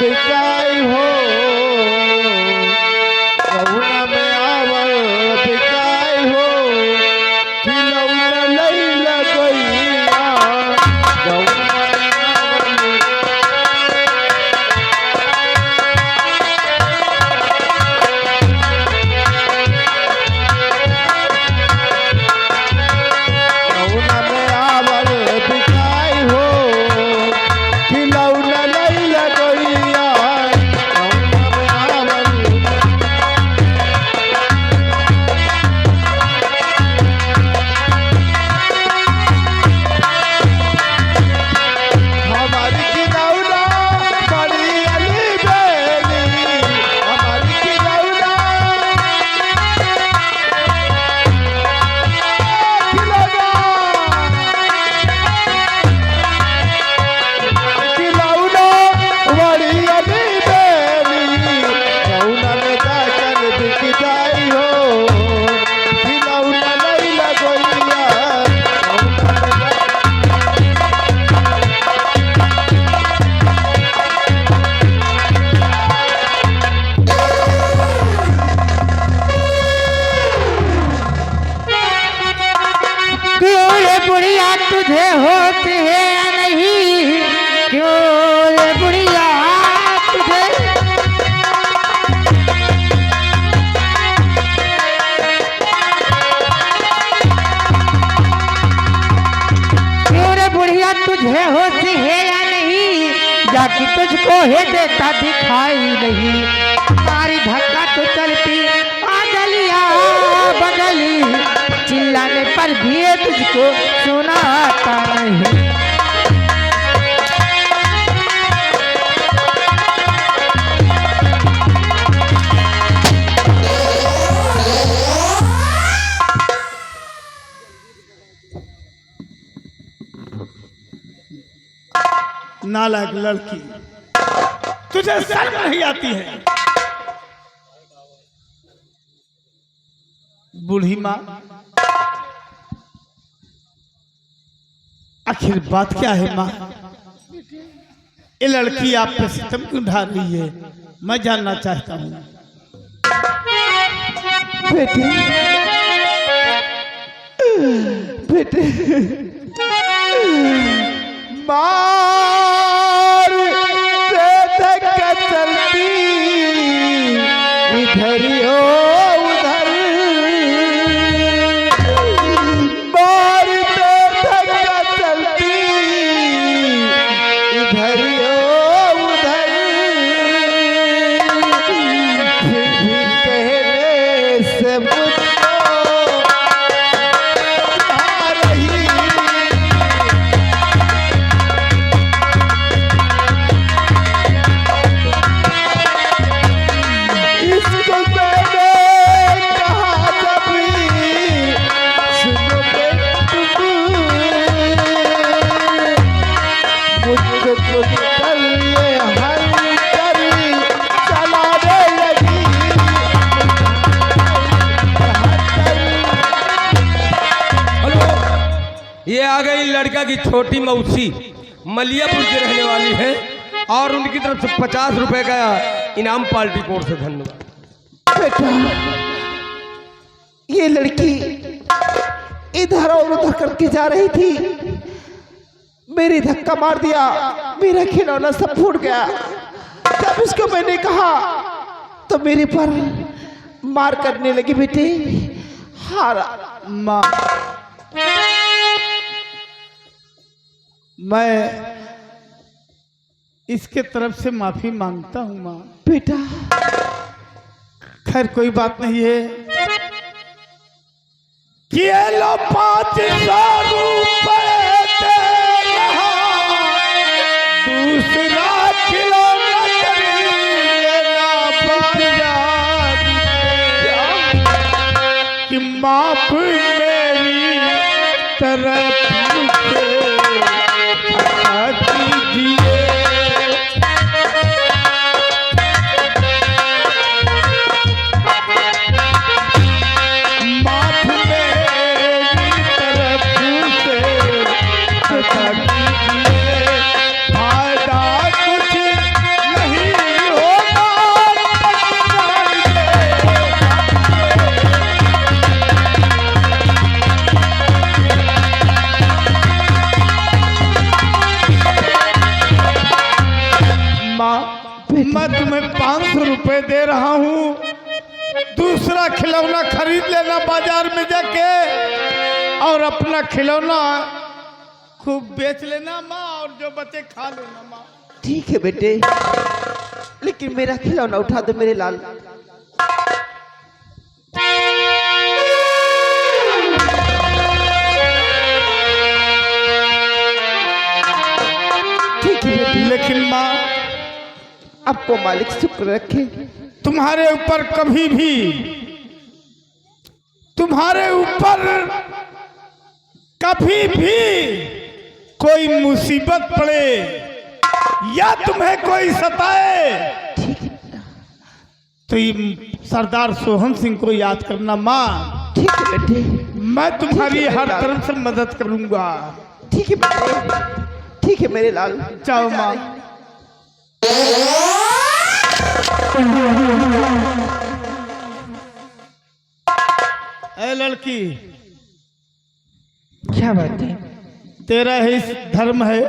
बिकाई हो गौना में आवल बिकाई हो खिलौना लैला गैया गौना में आवल गौना में आवल बिकाई हो खिलौना लैला गैया गौना में आवल हमारी खिलौना बड़ी अली बेली हमारी खिलौना खिलौना बड़ी अली बेली गौना में जाकर बिक जाई हो खिलौना लैला गैया गौना में क्यों रे बुढ़िया तुझे होती है या नहीं? क्यों रे बुढ़िया तुझे क्यों रे बुढ़िया तुझे होती है या नहीं? जाके तुझको है देता दिखाई नहीं। मारी धक्का तो चलती आंगलिया बदली चिल्लाने पर भी ये तुझको सुनाता नहीं। नालायक लड़की तुझे शर्म नहीं आती है। बूढ़ी माँ आखिर बात क्या है माँ? ये लड़की आप पे सितम क्यों ढा रही है? मैं जानना चाहता हूँ। बेटे बेटे मार पे धक्का चलती इधर हो उधर मार पे धक्का चलती इधर हो उधर फिर भी कहने से मुझको आ रही इसको मैंने कहा कभी सुनो बेटू मुझको कुछ कर ये हर करी चलाने लगी हेलो, ये आ गई लड़का की छोटी मौसी मलियापुर की रहने वाली है और उनकी तरफ से 50 रुपए का इनाम पार्टी कोर्ट से। धन्यवाद। बेटा ये लड़की इधर और उधर करके जा रही थी, मेरी धक्का मार दिया, मेरा खिलौना सब फूट गया। जब इसको मैंने कहा तो मेरे पर मार करने लगी। बेटे हारा माँ मैं इसके तरफ से माफी मांगता हूँ माँ। बेटा खैर कोई बात नहीं है कि ये लो 500 रुपए दे रहा, दूसरा खिलौना खरीदना बाजार से। कि माफ मेरी तरफ से खता कीजिए। माफ मेरी तरफ से खता कीजिए। फायदा कुछ नहीं माँ, मैं तुम्हें 500 रुपए दे रहा हूँ, दूसरा खिलौना खरीद लेना बाजार में जाके और अपना खिलौना खूब बेच लेना माँ, और जो बचे खा लेना माँ। ठीक है बेटे, लेकिन मेरा खिलौना उठा दो मेरे लाल। ठीक है बेटे, लेकिन माँ, आपको मालिक शुक्र रखे। तुम्हारे ऊपर कभी भी, तुम्हारे ऊपर कभी भी कोई मुसीबत पड़े या तुम्हें कोई सताए तो ये सरदार सोहन सिंह को याद करना माँ। ठीक है बेटे, मैं तुम्हारी हर तरफ से मदद करूंगा। ठीक है बेटे, ठीक है मेरे लाल। जाओ माँ। ए लड़की, क्या बात है? तेरा ही धर्म है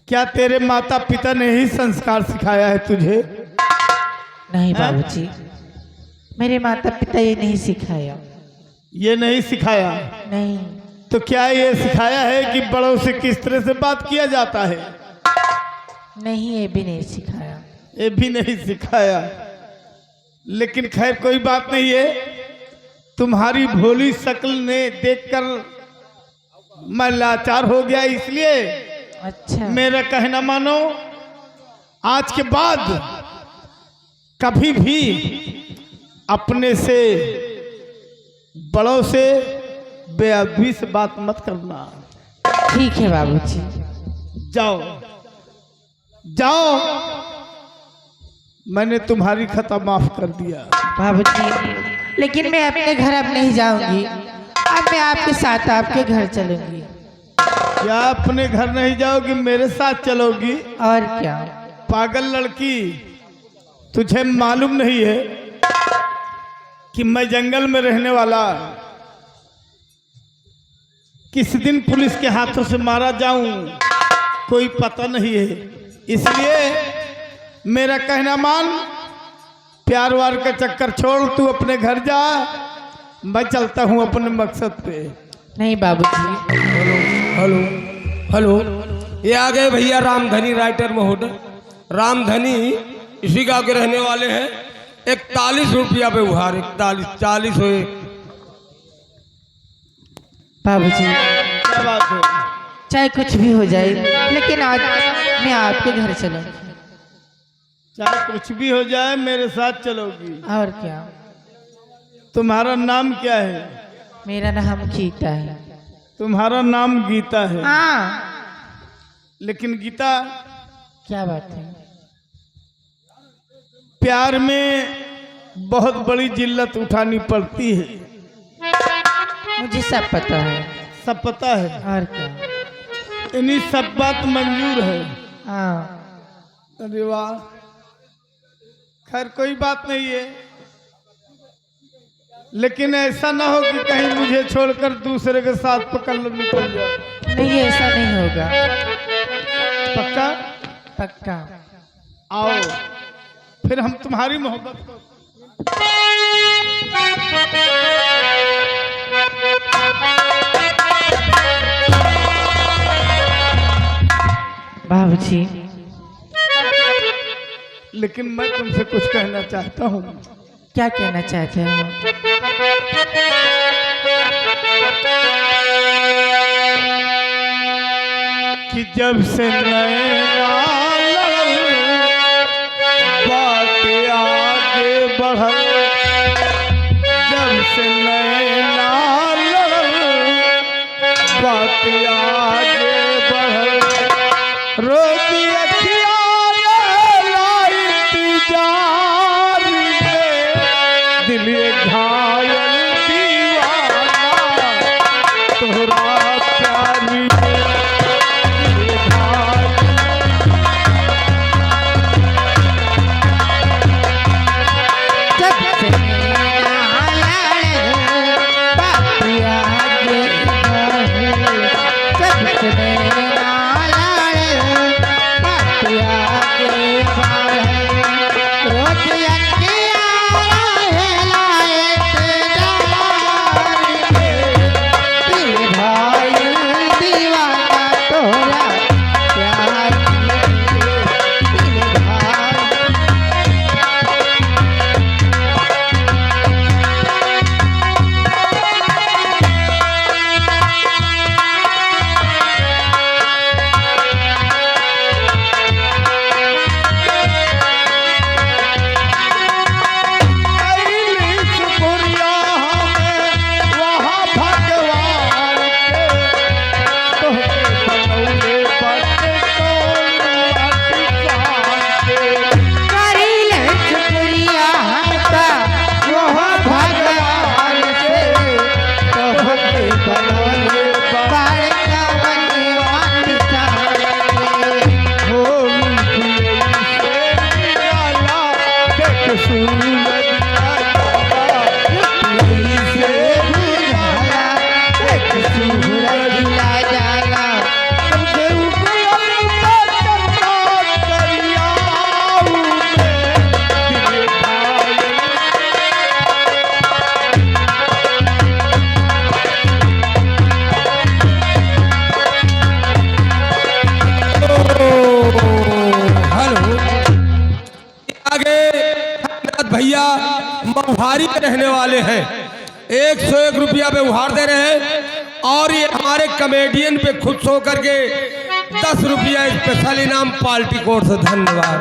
क्या? तेरे माता पिता ने ही संस्कार सिखाया है तुझे? नहीं बाबूजी, मेरे माता पिता ये नहीं सिखाया। ये नहीं सिखाया? नहीं। तो क्या ये सिखाया है कि बड़ों से किस तरह से बात किया जाता है? नहीं, ये भी नहीं सिखाया। ये भी नहीं सिखाया। लेकिन खैर कोई बात नहीं है, तुम्हारी भोली शक्ल ने देखकर मैं लाचार हो गया, इसलिए अच्छा। मेरा कहना मानो, आज के बाद कभी भी अपने से बड़ों से बेअदबी से बात मत करना। ठीक है बाबूजी। जाओ जाओ, मैंने तुम्हारी खता माफ कर दिया। बाबूजी, लेकिन मैं अपने घर अब नहीं जाऊंगी। अब मैं आपके साथ आपके घर चलूंगी। क्या अपने घर नहीं जाओगी, मेरे साथ चलोगी? और क्या? पागल लड़की, तुझे मालूम नहीं है कि मैं जंगल में रहने वाला किस दिन पुलिस के हाथों से मारा जाऊं कोई पता नहीं है। इसलिए मेरा कहना मान, प्यार वार का चक्कर छोड़, तू अपने घर जा, मैं चलता हूं अपने मकसद पे। नहीं बाबूजी। हेलो हेलो, ये आ गए भैया रामधनी राइटर महोदय। रामधनी इसी गांव के रहने वाले हैं। 41 रुपया पे उधार, 41 40 हुए। बाबूजी, क्या बात है? चाहे कुछ भी हो जाए, लेकिन आज मैं आपके घर चलूंगी। चाहे कुछ भी हो जाए मेरे साथ चलोगी? और क्या? तुम्हारा नाम क्या है? मेरा नाम गीता है। तुम्हारा नाम गीता है? हाँ। लेकिन गीता, क्या बात है? प्यार में बहुत बड़ी जिल्लत उठानी पड़ती है, मुझे सब पता है। सब पता है? और क्या? इन्हीं सब बात मंजूर है। हाँ। अरे वाह, खैर कोई बात नहीं है, लेकिन ऐसा ना हो कि कहीं मुझे छोड़कर दूसरे के साथ पकड़ लो, निकल जाओ। नहीं, ऐसा नहीं होगा। पक्का? पक्का। आओ, फिर हम तुम्हारी मोहब्बत को बाबूजी, लेकिन मैं तुमसे कुछ कहना चाहता हूँ। क्या कहना चाहते हो? कि जब से नैना लड़ल, बात आगे बढ़ल, जब से नैना लड़ल, बात आगे बढ़ल, रोती अखियाँ लाई इंतजार में, दिल ये घायल दीवाना तोहरा प्यार में। जब भैया मऊहारी के रहने वाले हैं, 101 रुपया व्यवहार दे रहे हैं। और ये हमारे कमेडियन पे खुश होकर के 10 रुपया स्पेशल इनाम पार्टी कोर्ट से। धन्यवाद।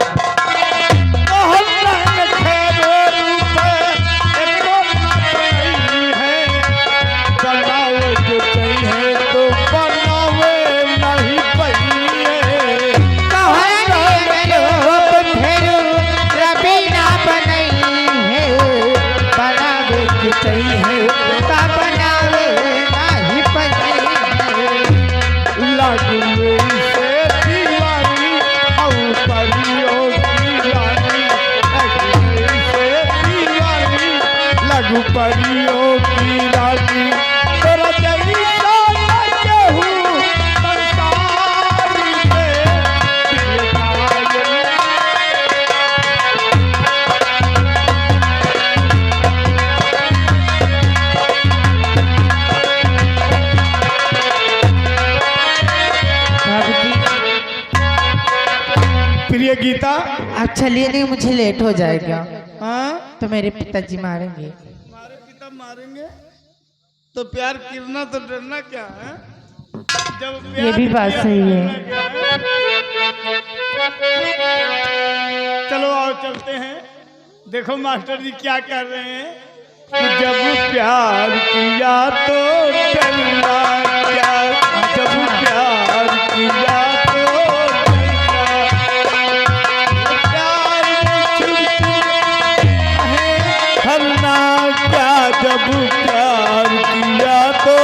परियों की रानी तेरा जैसा केहू संसार में। प्रिय गीता, आप चलिए, नहीं मुझे लेट हो जाएगा। हाँ तो मेरे पिताजी मारेंगे। हमारे पिता मारेंगे तो प्यार करना तो डरना क्या है? जब प्यार ये भी बात किया सही तो है। डरना क्या है? चलो आओ चलते हैं। देखो मास्टर जी क्या कर रहे हैं कि जब प्यार किया तो डरना क्या, जब प्यार किया तो डरना क्या, जब प्यार किया तो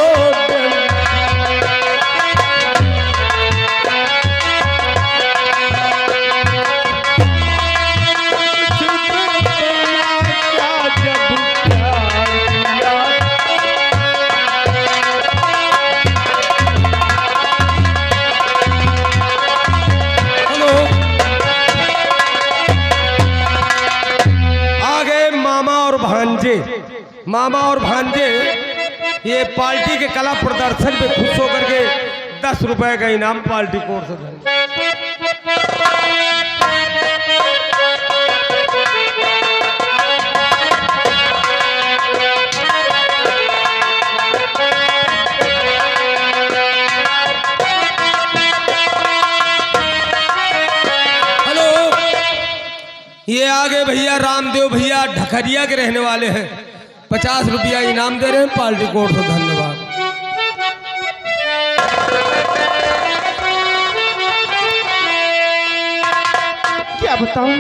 हेलो, आ गए मामा और भांजे। मामा और भांजे ये पार्टी के कला प्रदर्शन पे खुश होकर के 10 रुपए का इनाम पार्टी कोर्ट से। हेलो, ये आगे भैया रामदेव भैया ढकरिया के रहने वाले हैं, 50 रुपया इनाम दे रहे हैं पार्टी कोर्ट से। धन्यवाद। क्या बताऊं,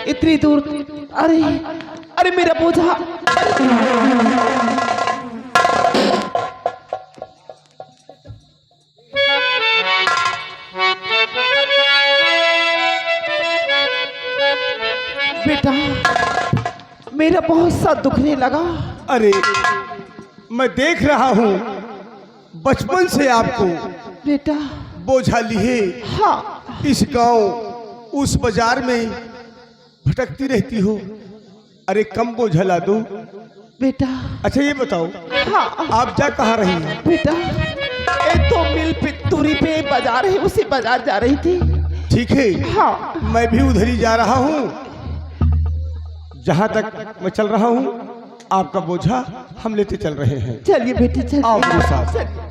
इतनी दूर। अरे अरे मेरा बोझा। बेटा, मेरा बहुत सा दुखने लगा। अरे मैं देख रहा हूँ बचपन से आपको बेटा, बोझा लिए हाँ इस गांव उस बाजार में भटकती रहती हो। अरे कम बोझा ला दो। बेटा। अच्छा ये बताओ, हाँ आप जा कहाँ रही हैं? बेटा, एक तो मिल पितूरी पे बाजार है, उसी बाजार जा रही थी। ठीक है, हाँ मैं भी उधर ही जा रहा हूँ। जहाँ तक मैं चल रहा हूँ आपका बोझा हम लेते चल रहे हैं। चलिए बेटी, चलिए। आओ मेरे साथ। चलिए।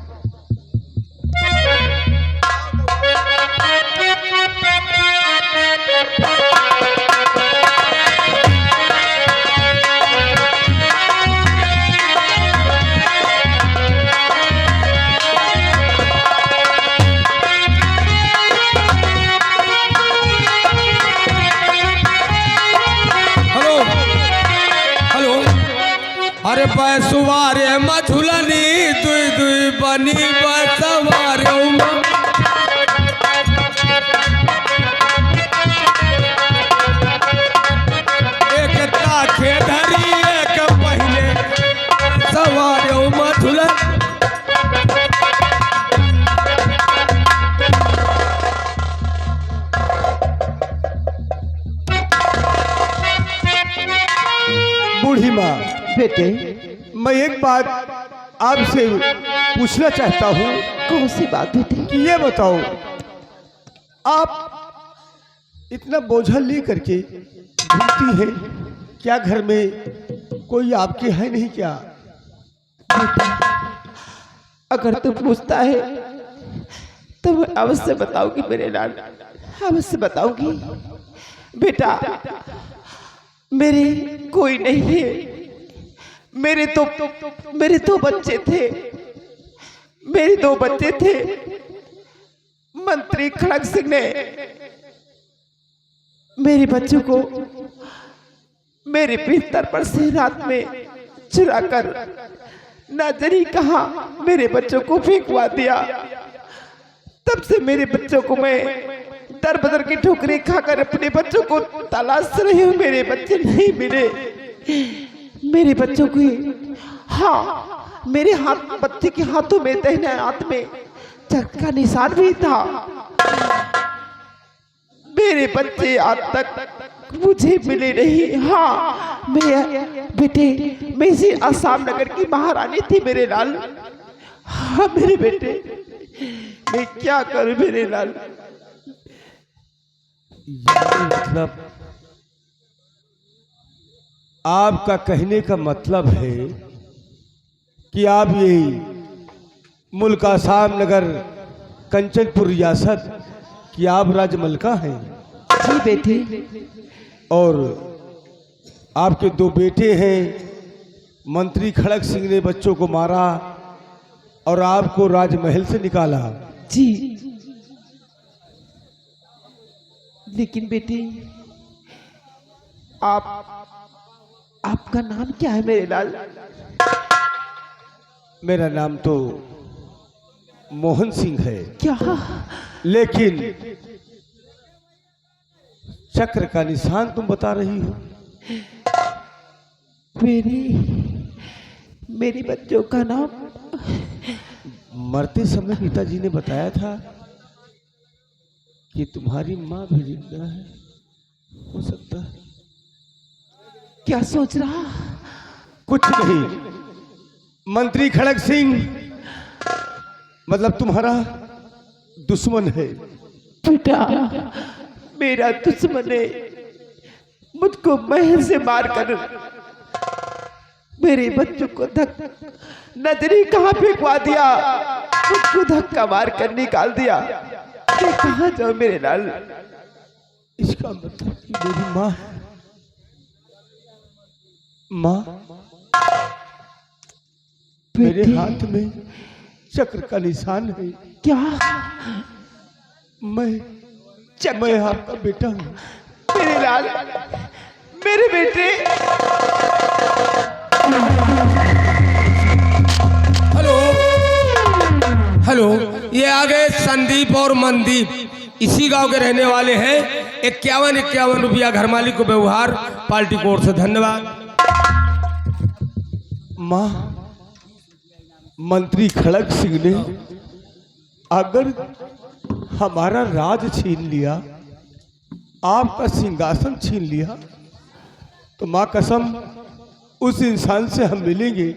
अरे पैसुवारे मझुलनी दुई दुई बनी बसवारे एक ताखे धरी एक पहले सवारे मझुलन। बूढ़ी माँ, बेटे, मैं एक बात आपसे पूछना चाहता हूँ। कौन सी बात बेटे? कि ये बताओ, आप इतना बोझा ले करके घूमती है, क्या घर में कोई आपके है नहीं क्या? अगर तू पूछता है तो मैं अवश्य बताऊंगी मेरे लाल, अवश्य बताऊंगी। बेटा मेरे कोई नहीं है, मेरे दो बच्चे थे, मेरे 2 बच्चे थे। मंत्री खड़ग सिंह ने मेरे बच्चों को मेरे बिस्तर पर से रात में चुरा कर न जाने कहा मेरे बच्चों को फेंकवा दिया। तब से मेरे बच्चों को मैं दर बदर की ठोकरें खाकर अपने बच्चों को तलाश रही हूँ। मेरे बच्चे नहीं मिले। मेरे बच्चों की, हाँ, मेरे हाथ, बच्चे के हाथों में, दाहिने हाथ में चरक का निशान भी था। मेरे बच्चे आज तक मुझे मिले नहीं। हाँ मेरे बेटे, मैं इसी आसाम नगर की महारानी थी मेरे लाल। हाँ मेरे बेटे, मैं क्या करूं मेरे लाल। मतलब आपका कहने का मतलब है कि आप यही मुल्क आसाम नगर कंचनपुर रियासत की आप राजमलका हैं? जी बेटे। और आपके 2 बेटे हैं। मंत्री खड़ग सिंह ने बच्चों को मारा और आपको राजमहल से निकाला। जी, लेकिन बेटी आपका नाम क्या है मेरे लाल? मेरा नाम तो मोहन सिंह है। क्या? लेकिन चक्र का निशान तुम बता रही हो। मेरे बच्चों का नाम मरते समय पिताजी ने बताया था कि तुम्हारी माँ भी जिंदा है, हो सकता है। क्या सोच रहा? कुछ नहीं। मंत्री खड़ग सिंह मतलब तुम्हारा दुश्मन है। बेटा मेरा दुश्मन है, मुझको महल से मारकर मेरे बच्चों को नजरी कहाँ फेंकवा दिया, मुझको धक्का मार कर निकाल दिया। मैं कहाँ जाऊं मेरे लाल? इसका मतलब कि मेरी माँ मेरे हाथ में चक्र का निशान है। क्या? मैं आपका बेटा हूँ। मेरे लाल, मेरे बेटे। हेलो, ये आ गए संदीप और मनदीप, इसी गांव के रहने वाले हैं। 51 रुपया घर मालिक को व्यवहार पार्टी कोर्ट से। धन्यवाद। माँ, मंत्री खड़ग सिंह ने अगर हमारा राज छीन लिया, आपका सिंहासन छीन लिया, तो माँ कसम उस इंसान से हम मिलेंगे।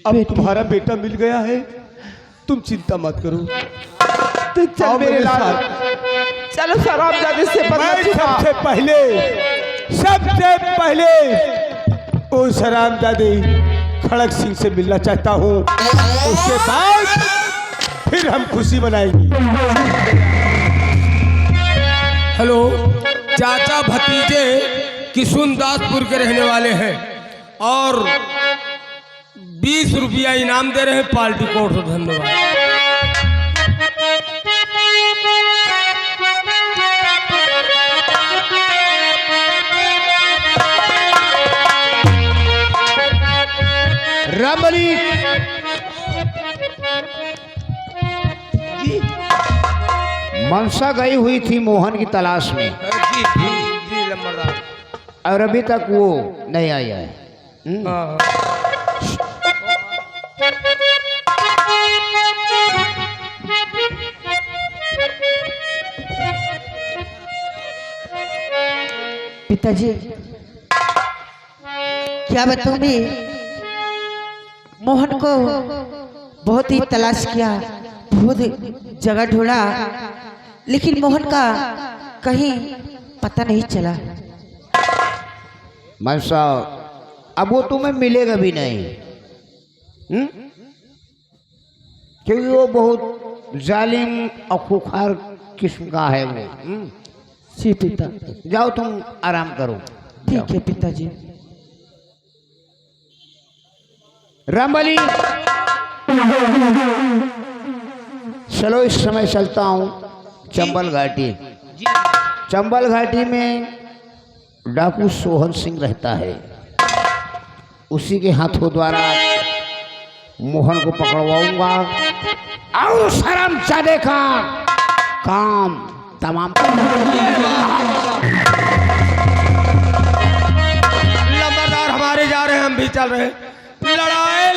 अब तुम्हारा बेटा मिल गया है, तुम चिंता मत करो। तो चल मेरे लाल, चलो शराबजादे से सबसे पहले उस शराबजादे खड़ग सिंह से मिलना चाहता हूँ। उसके बाद फिर हम खुशी मनाएंगे। हेलो, चाचा भतीजे किशुनदासपुर के रहने वाले हैं और 20 रुपया इनाम दे रहे हैं पार्टी कोर्ट से। धन्यवाद। रामबली मनसा गई हुई थी मोहन की तलाश में जी लंबरदार। और अभी तक वो नहीं आया है। पिताजी क्या बताऊं मैं, मोहन को बहुत ही तलाश किया, बहुत जगह ढूंढा, लेकिन मोहन का कहीं पता नहीं चला। मैं साहब अब वो तुम्हें मिलेगा भी नहीं, क्योंकि वो बहुत जालिम और खुखार किस्म का है वो। जी पिता। जाओ तुम आराम करो। ठीक है पिताजी। रामबली चलो इस समय चलता हूँ चंबल घाटी। चंबल घाटी में डाकू सोहन सिंह रहता है, उसी के हाथों द्वारा मोहन को पकड़वाऊंगा और शर्मजादे का काम तमाम। लंबरदार हमारे जा रहे हैं, हम भी चल रहे हैं। लड़ाई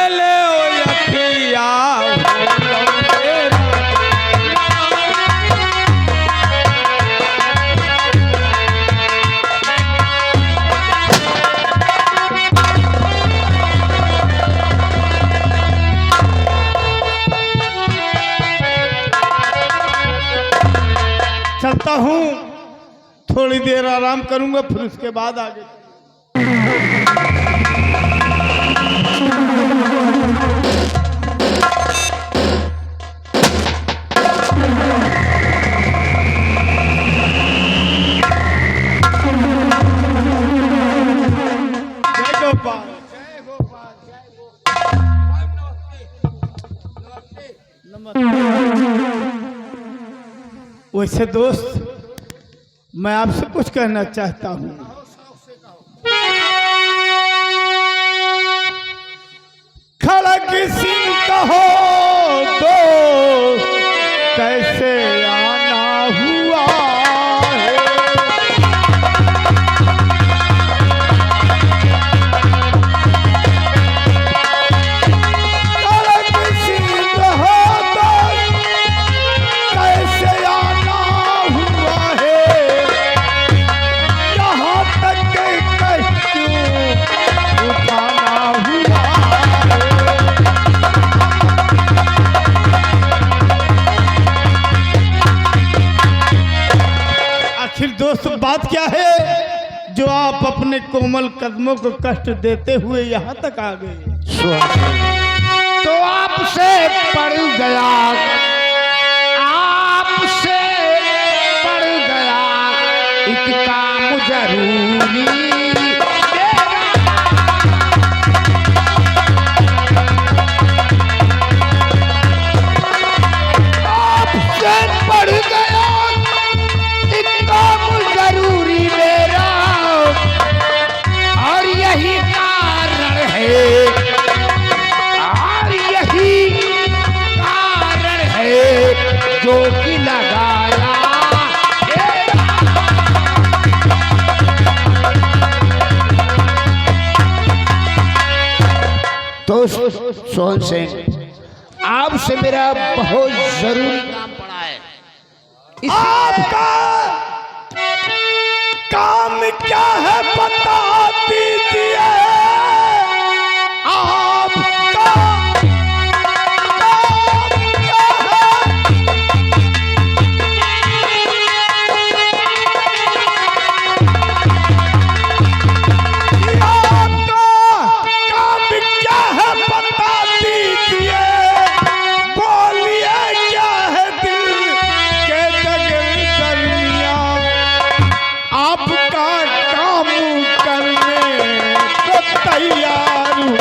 ले अखिया चलता हूँ, थोड़ी देर आराम करूंगा, फिर उसके बाद आगे। जय गोपाल, जय गोपाल, जय गोपाल। वैसे दोस्त, मैं आपसे कुछ कहना चाहता हूँ। खड़ग सिंह कहो दोस्त, कैसे आना हुआ है। खड़ग सिंह कहो दोस्त, कैसे आना हुआ है। यहाँ तक के कष्ट उठाना हुआ है। आखिर दोस्त बात क्या है जो आप अपने कोमल कदमों को कष्ट देते हुए यहाँ तक आ गए? तो आपसे पड़ गया, आपसे पड़ गया एक काम जरूरी। आपसे पड़ गया एक काम जरूरी मेरा, और यही कारण है, और यही कारण है जो कि लगाया तो सोहन सिंह, आपसे मेरा बहुत जरूरी काम पड़ा है। आपका काम क्या है बता दीजिए। आपका काम क्या है? आपका काम क्या है बता दीजिए। बोलिए क्या है दिल के दगल दरमियां। आपका काम करने को तैयार हूँ।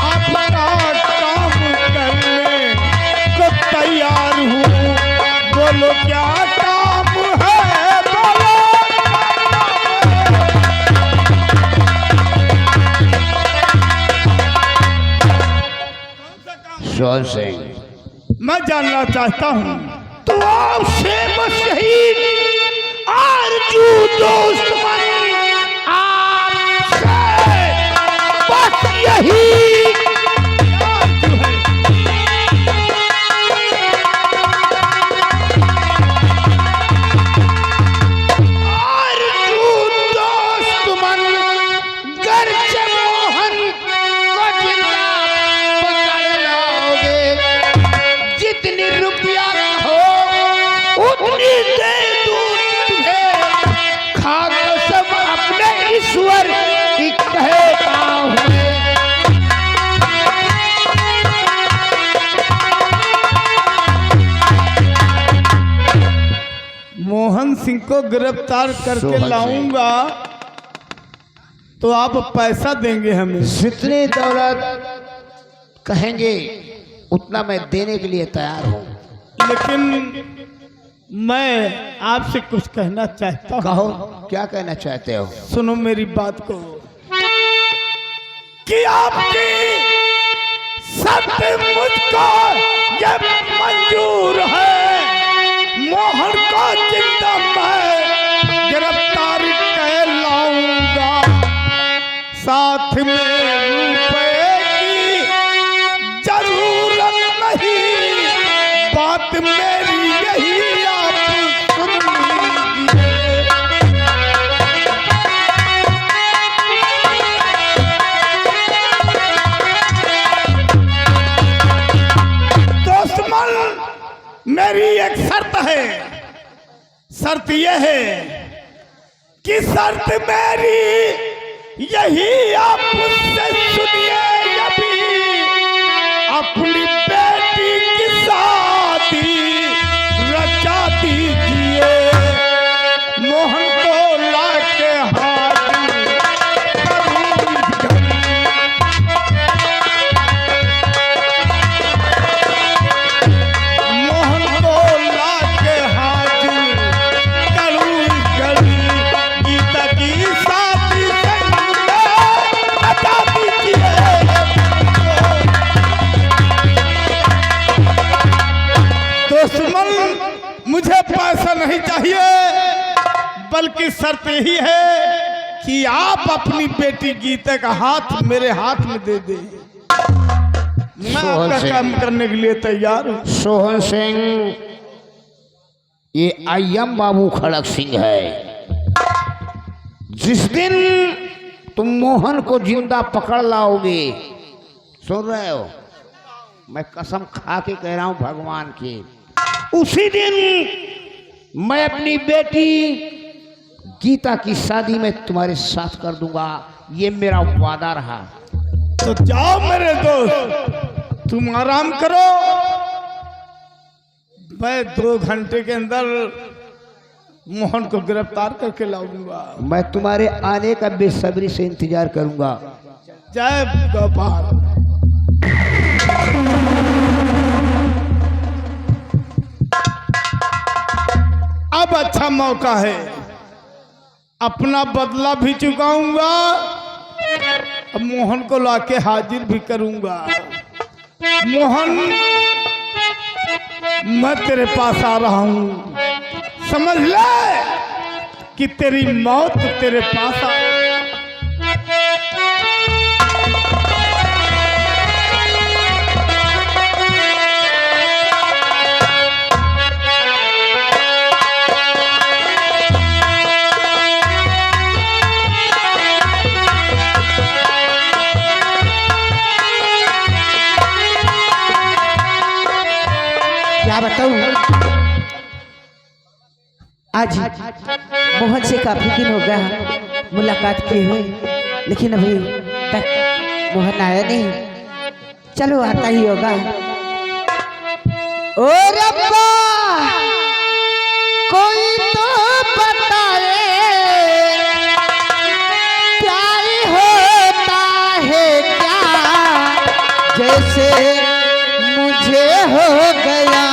आपका काम करने को तैयार हूँ। बोलो क्या काम है, बोलो। सोहन सिंह, मैं जानना चाहता हूँ। तो आपसे बस यही आरजू दोस्त मन, आपसे बस यही आरजू दोस्त मन, गर्ज मोहन को जिंदा पकड़ लोगे, जितनी सिंह को गिरफ्तार करके सोहन सिंह। लाऊंगा तो आप पैसा देंगे हमें। जितनी दौलत कहेंगे उतना मैं देने के लिए तैयार हूँ। लेकिन मैं आपसे कुछ कहना चाहता हूँ। कहो, क्या कहना चाहते हो? सुनो मेरी बात को कि आपकी शर्त मुझको ये मंजूर है। मोहन को जिंदा मैं गिरफ्तार कर लाऊंगा, साथ में रुपए की जरूरत नहीं। बात मेरी यही आप सुन लीजिए। दुश्मन मेरी एक शर्त है। शर्त यह है कि शर्त मेरी यही आप मुझसे सुनिए। यदि अपनी बेटी की शादी रचा दीजिए। मोहन को लाके हाजिर मोहन को लाके हाजिर करूं गली। गीता की शादी रचा दीजिए। दुश्मन मुझे पैसा नहीं चाहिए, बल्कि शर्त यही है कि आप अपनी बेटी गीता का हाथ मेरे हाथ में दे दें। मैं सोहन आपका सिंह। काम करने के लिए तैयार हूँ। सोहन सिंह, ये अय्यम बाबू खड़क सिंह है। जिस दिन तुम मोहन को जिंदा पकड़ लाओगे, सुन रहे हो, मैं कसम खा के कह रहा हूं भगवान की, उसी दिन मैं अपनी बेटी गीता की शादी में तुम्हारे साथ कर दूंगा। ये मेरा वादा रहा। तो जाओ मेरे दोस्त, तुम आराम करो। मैं 2 घंटे के अंदर मोहन को गिरफ्तार करके लाऊंगा। मैं तुम्हारे आने का बेसब्री से इंतजार करूंगा। जय गोपाल। अब अच्छा मौका है, अपना बदला भी चुकाऊंगा, अब मोहन को लाके हाजिर भी करूंगा। मोहन, मैं तेरे पास आ रहा हूं, समझ ले कि तेरी मौत तेरे पास आ। क्या बताऊं, आज मोहन से काफी दिन हो गया मुलाकात किए हुए, लेकिन अभी तक मोहन आया नहीं। चलो आता ही होगा। ओ रब्बा, कोई तो बताए प्यार होता है क्या, जैसे मुझे हो गया।